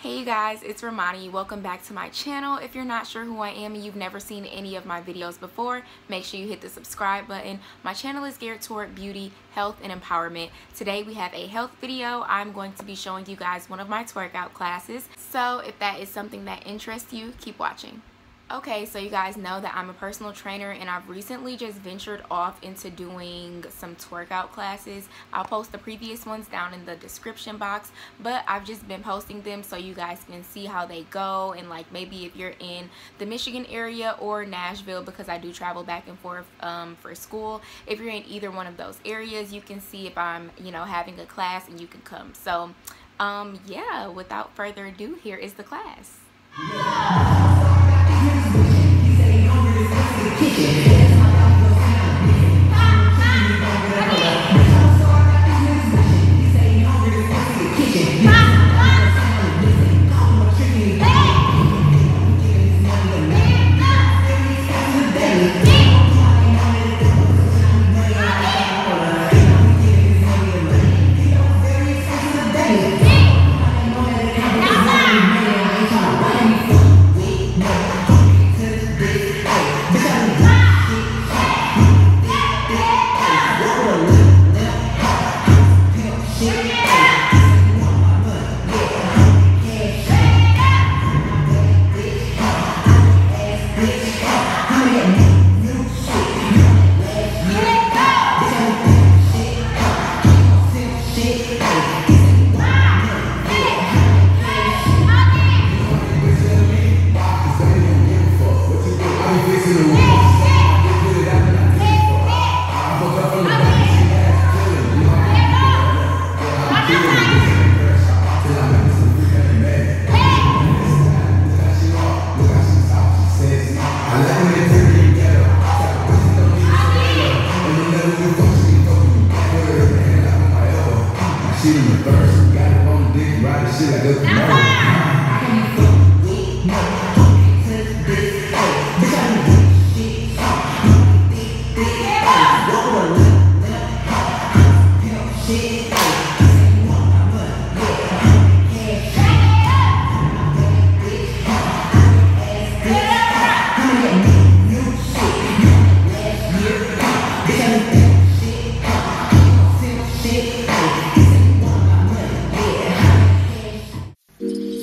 Hey you guys, it's Romani. Welcome back to my channel. If you're not sure who I am and you've never seen any of my videos before, make sure you hit the subscribe button. My channel is geared toward beauty, health, and empowerment. Today we have a health video. I'm going to be showing you guys one of my twerkout classes. So if that is something that interests you, keep watching. Okay, so you guys know that I'm a personal trainer and I've recently just ventured off into doing some twerkout classes. I'll post the previous ones down in the description box, but I've just been posting them so you guys can see how they go, and like maybe if you're in the Michigan area or Nashville, because I do travel back and forth for school. If you're in either one of those areas, you can see if I'm, having a class and you can come. So yeah, without further ado, here is the class.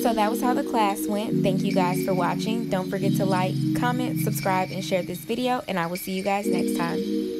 So that was how the class went. Thank you guys for watching. Don't forget to like, comment, subscribe, and share this video, and I will see you guys next time.